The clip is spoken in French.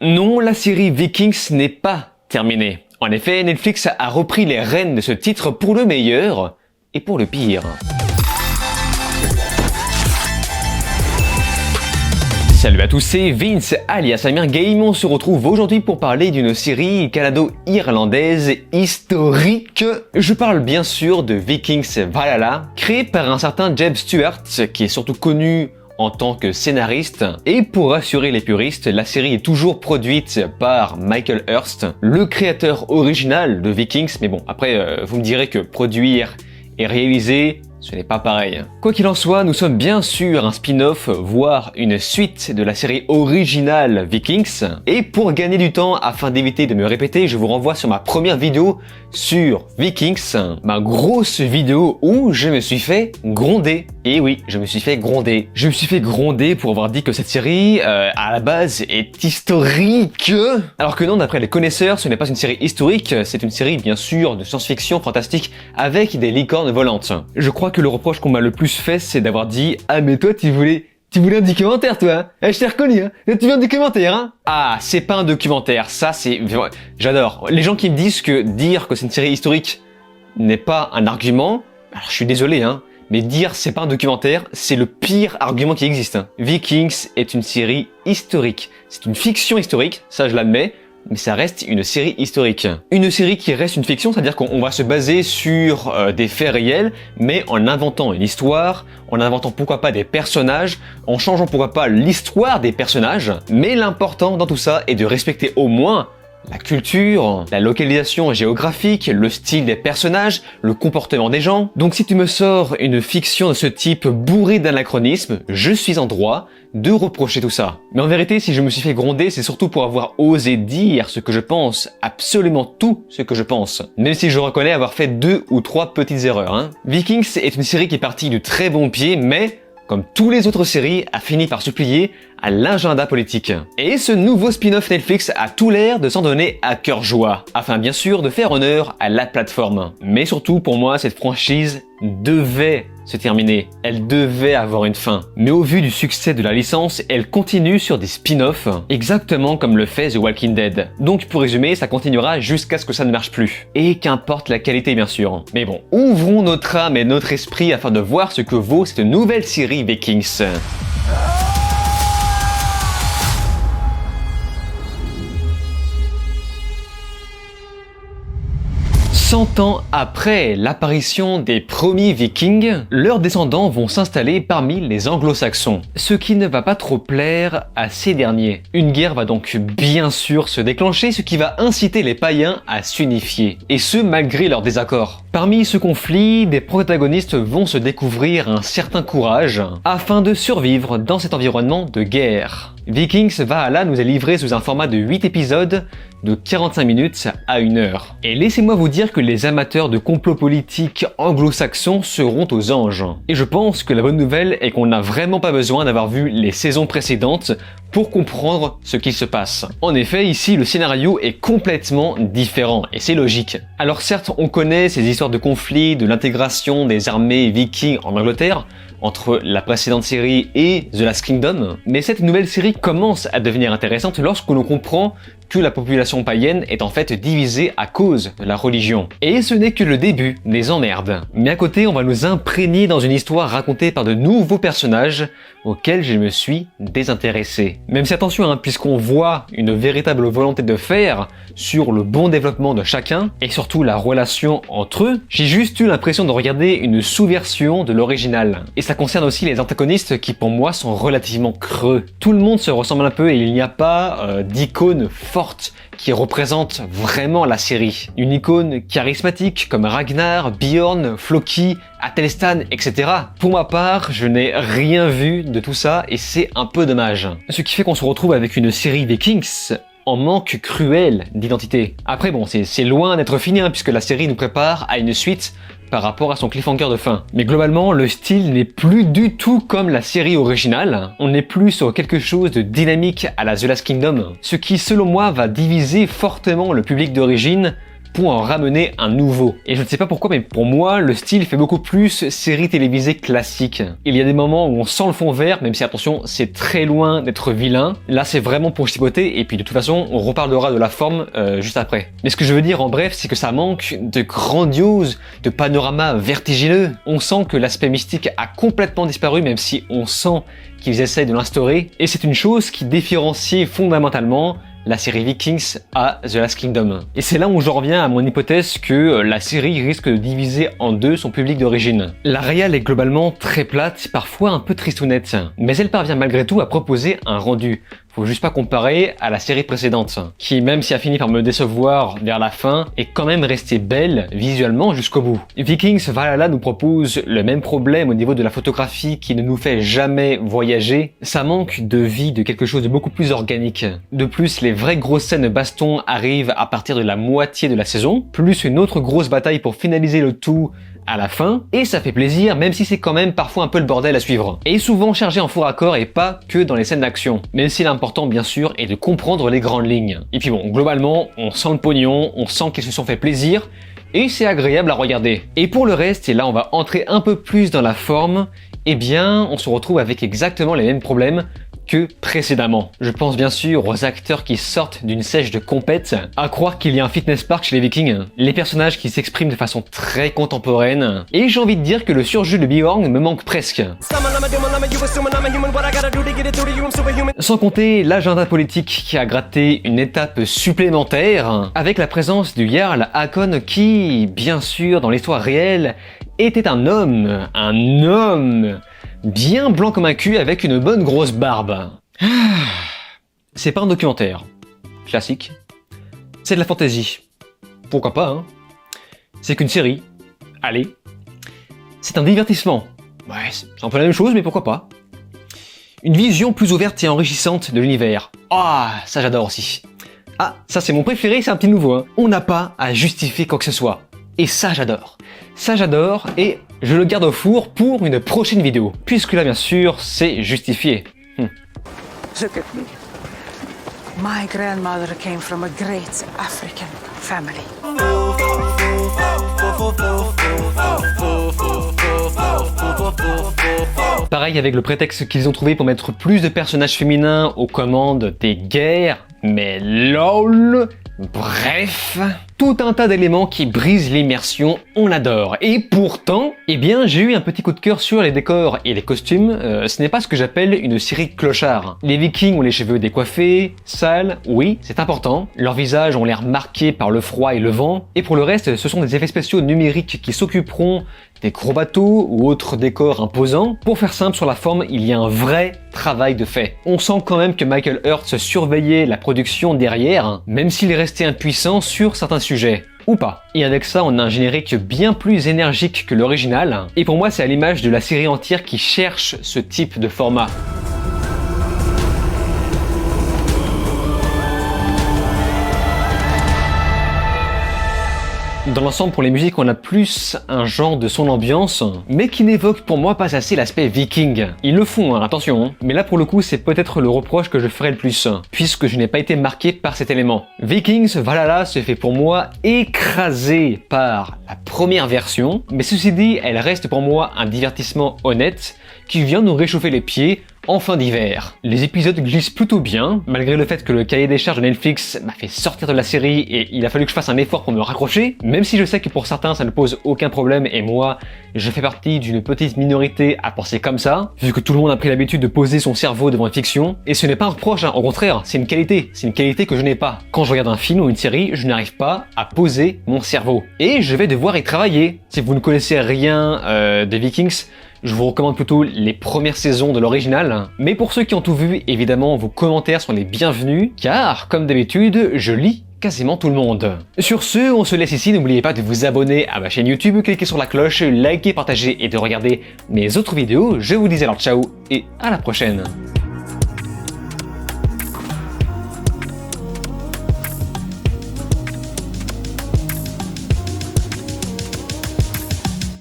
Non, la série Vikings n'est pas terminée. En effet, Netflix a repris les rênes de ce titre pour le meilleur et pour le pire. Salut à tous, c'est Vince alias Amir Game. On se retrouve aujourd'hui pour parler d'une série canado-irlandaise historique. Je parle bien sûr de Vikings Valhalla, créée par un certain Jeb Stuart, qui est surtout connu en tant que scénariste. Et pour rassurer les puristes, la série est toujours produite par Michael Hirst, le créateur original de Vikings. Mais bon, après, vous me direz que produire et réaliser, ce n'est pas pareil. Quoi qu'il en soit, nous sommes bien sûr un spin-off, voire une suite de la série originale Vikings. Et pour gagner du temps, afin d'éviter de me répéter, je vous renvoie sur ma première vidéo sur Vikings, ma grosse vidéo où je me suis fait gronder. Et oui, je me suis fait gronder. Je me suis fait gronder pour avoir dit que cette série, à la base, est historique. Alors que non, d'après les connaisseurs, ce n'est pas une série historique, c'est une série bien sûr de science-fiction fantastique avec des licornes volantes. Je crois que le reproche qu'on m'a le plus fait, c'est d'avoir dit « Ah mais toi tu voulais un documentaire toi hein. Je t'ai reconnu hein. Tu veux un documentaire hein ?» Ah, c'est pas un documentaire, ça c'est... J'adore. Les gens qui me disent que dire que c'est une série historique n'est pas un argument, alors je suis désolé hein, mais dire c'est pas un documentaire, c'est le pire argument qui existe. Vikings est une série historique. C'est une fiction historique, ça je l'admets, mais ça reste une série historique. Une série qui reste une fiction, c'est-à-dire qu'on va se baser sur des faits réels, mais en inventant une histoire, en inventant pourquoi pas des personnages, en changeant pourquoi pas l'histoire des personnages. Mais l'important dans tout ça est de respecter au moins la culture, la localisation géographique, le style des personnages, le comportement des gens. Donc si tu me sors une fiction de ce type bourrée d'anachronismes, je suis en droit de reprocher tout ça. Mais en vérité, si je me suis fait gronder, c'est surtout pour avoir osé dire ce que je pense, absolument tout ce que je pense. Même si je reconnais avoir fait 2 ou 3 petites erreurs. Hein. Vikings est une série qui est partie du très bon pied, mais comme tous les autres séries, a fini par se plier à l'agenda politique. Et ce nouveau spin-off Netflix a tout l'air de s'en donner à cœur joie, afin bien sûr de faire honneur à la plateforme. Mais surtout, pour moi, cette franchise devait se terminer. Elle devait avoir une fin. Mais au vu du succès de la licence, elle continue sur des spin-offs, exactement comme le fait The Walking Dead. Donc pour résumer, ça continuera jusqu'à ce que ça ne marche plus. Et qu'importe la qualité bien sûr. Mais bon, ouvrons notre âme et notre esprit afin de voir ce que vaut cette nouvelle série Vikings. 100 ans après l'apparition des premiers Vikings, leurs descendants vont s'installer parmi les anglo-saxons, ce qui ne va pas trop plaire à ces derniers. Une guerre va donc bien sûr se déclencher, ce qui va inciter les païens à s'unifier, et ce malgré leurs désaccords. Parmi ce conflit, des protagonistes vont se découvrir un certain courage afin de survivre dans cet environnement de guerre. Vikings Valhalla nous est livré sous un format de 8 épisodes de 45 minutes à 1 heure. Et laissez-moi vous dire que les amateurs de complot politique anglo-saxons seront aux anges. Et je pense que la bonne nouvelle est qu'on n'a vraiment pas besoin d'avoir vu les saisons précédentes pour comprendre ce qui se passe. En effet, ici, le scénario est complètement différent, et c'est logique. Alors certes, on connaît ces histoires de conflits, de l'intégration des armées vikings en Angleterre, entre la précédente série et The Last Kingdom, mais cette nouvelle série commence à devenir intéressante lorsque l'on comprend que la population païenne est en fait divisée à cause de la religion. Et ce n'est que le début des emmerdes. Mais à côté, on va nous imprégner dans une histoire racontée par de nouveaux personnages auxquels je me suis désintéressé. Même si attention, hein, puisqu'on voit une véritable volonté de faire sur le bon développement de chacun, et surtout la relation entre eux, j'ai juste eu l'impression de regarder une sous-version de l'original. Et ça concerne aussi les antagonistes qui pour moi sont relativement creux. Tout le monde se ressemble un peu et il n'y a pas d'icône forte qui représente vraiment la série. Une icône charismatique comme Ragnar, Bjorn, Floki, Athelstan, etc. Pour ma part, je n'ai rien vu de tout ça et c'est un peu dommage. Ce qui fait qu'on se retrouve avec une série Vikings en manque cruel d'identité. Après bon, c'est loin d'être fini hein, puisque la série nous prépare à une suite par rapport à son cliffhanger de fin. Mais globalement, le style n'est plus du tout comme la série originale. On n'est plus sur quelque chose de dynamique à la The Last Kingdom, ce qui selon moi va diviser fortement le public d'origine pour en ramener un nouveau. Et je ne sais pas pourquoi, mais pour moi, le style fait beaucoup plus série télévisée classique. Il y a des moments où on sent le fond vert, même si attention, c'est très loin d'être vilain. Là, c'est vraiment pour chipoter, et puis de toute façon, on reparlera de la forme juste après. Mais ce que je veux dire en bref, c'est que ça manque de grandiose, de panorama vertigineux. On sent que l'aspect mystique a complètement disparu, même si on sent qu'ils essayent de l'instaurer, et c'est une chose qui différencie fondamentalement la série Vikings à The Last Kingdom. Et c'est là où je reviens à mon hypothèse que la série risque de diviser en deux son public d'origine. La réal est globalement très plate, parfois un peu tristounette, mais elle parvient malgré tout à proposer un rendu. Faut juste pas comparer à la série précédente, qui même si a fini par me décevoir vers la fin, est quand même restée belle visuellement jusqu'au bout. Vikings Valhalla nous propose le même problème au niveau de la photographie qui ne nous fait jamais voyager. Ça manque de vie, de quelque chose de beaucoup plus organique. De plus, les vraies grosses scènes de baston arrivent à partir de la moitié de la saison, plus une autre grosse bataille pour finaliser le tout à la fin, et ça fait plaisir même si c'est quand même parfois un peu le bordel à suivre. Et souvent chargé en faux raccord et pas que dans les scènes d'action. Même si l'important bien sûr est de comprendre les grandes lignes. Et puis bon, globalement, on sent le pognon, on sent qu'ils se sont fait plaisir, et c'est agréable à regarder. Et pour le reste, et là on va entrer un peu plus dans la forme, eh bien on se retrouve avec exactement les mêmes problèmes que précédemment. Je pense bien sûr aux acteurs qui sortent d'une sèche de compète, à croire qu'il y a un fitness park chez les Vikings, les personnages qui s'expriment de façon très contemporaine, et j'ai envie de dire que le surjus de Bjorn me manque presque. Sans compter l'agenda politique qui a gratté une étape supplémentaire, avec la présence du Jarl Hakon qui, bien sûr, dans l'histoire réelle, était un homme bien blanc comme un cul avec une bonne grosse barbe. C'est pas un documentaire. Classique. C'est de la fantaisie. Pourquoi pas, hein? C'est qu'une série. Allez. C'est un divertissement. Ouais, c'est un peu la même chose, mais pourquoi pas? Une vision plus ouverte et enrichissante de l'univers. Ah, ça j'adore aussi. Ah, ça c'est mon préféré, c'est un petit nouveau, hein. On n'a pas à justifier quoi que ce soit. Et ça j'adore. Ça j'adore, et je le garde au four pour une prochaine vidéo. Puisque là bien sûr, c'est justifié. Look at me. My grandmother came from a great African family. Pareil avec le prétexte qu'ils ont trouvé pour mettre plus de personnages féminins aux commandes des guerres, mais lol. Bref, tout un tas d'éléments qui brisent l'immersion, on adore. Et pourtant, eh bien, j'ai eu un petit coup de cœur sur les décors et les costumes. Ce n'est pas ce que j'appelle une série clochard. Les Vikings ont les cheveux décoiffés, sales, oui, c'est important. Leurs visages ont l'air marqués par le froid et le vent. Et pour le reste, ce sont des effets spéciaux numériques qui s'occuperont des gros bateaux ou autres décors imposants. Pour faire simple sur la forme, il y a un vrai travail de fait. On sent quand même que Michael Hurst surveillait la production derrière, même s'il est resté impuissant sur certains sujets. Ou pas. Et avec ça, on a un générique bien plus énergique que l'original. Et pour moi, c'est à l'image de la série entière qui cherche ce type de format. Dans l'ensemble, pour les musiques, on a plus un genre de son ambiance, mais qui n'évoque pour moi pas assez l'aspect viking. Ils le font, hein, attention, hein. Mais là pour le coup, c'est peut-être le reproche que je ferai le plus, puisque je n'ai pas été marqué par cet élément. Vikings Valhalla se fait pour moi écraser par la première version, mais ceci dit, elle reste pour moi un divertissement honnête, qui vient nous réchauffer les pieds en fin d'hiver. Les épisodes glissent plutôt bien, malgré le fait que le cahier des charges de Netflix m'a fait sortir de la série et il a fallu que je fasse un effort pour me raccrocher, même si je sais que pour certains ça ne pose aucun problème et moi, je fais partie d'une petite minorité à penser comme ça, vu que tout le monde a pris l'habitude de poser son cerveau devant une fiction, et ce n'est pas un reproche, hein, au contraire, c'est une qualité que je n'ai pas. Quand je regarde un film ou une série, je n'arrive pas à poser mon cerveau. Et je vais devoir y travailler. Si vous ne connaissez rien des Vikings, je vous recommande plutôt les premières saisons de l'original. Mais pour ceux qui ont tout vu, évidemment, vos commentaires sont les bienvenus, car, comme d'habitude, je lis quasiment tout le monde. Sur ce, on se laisse ici. N'oubliez pas de vous abonner à ma chaîne YouTube, cliquer sur la cloche, liker, partager et de regarder mes autres vidéos. Je vous dis alors ciao et à la prochaine.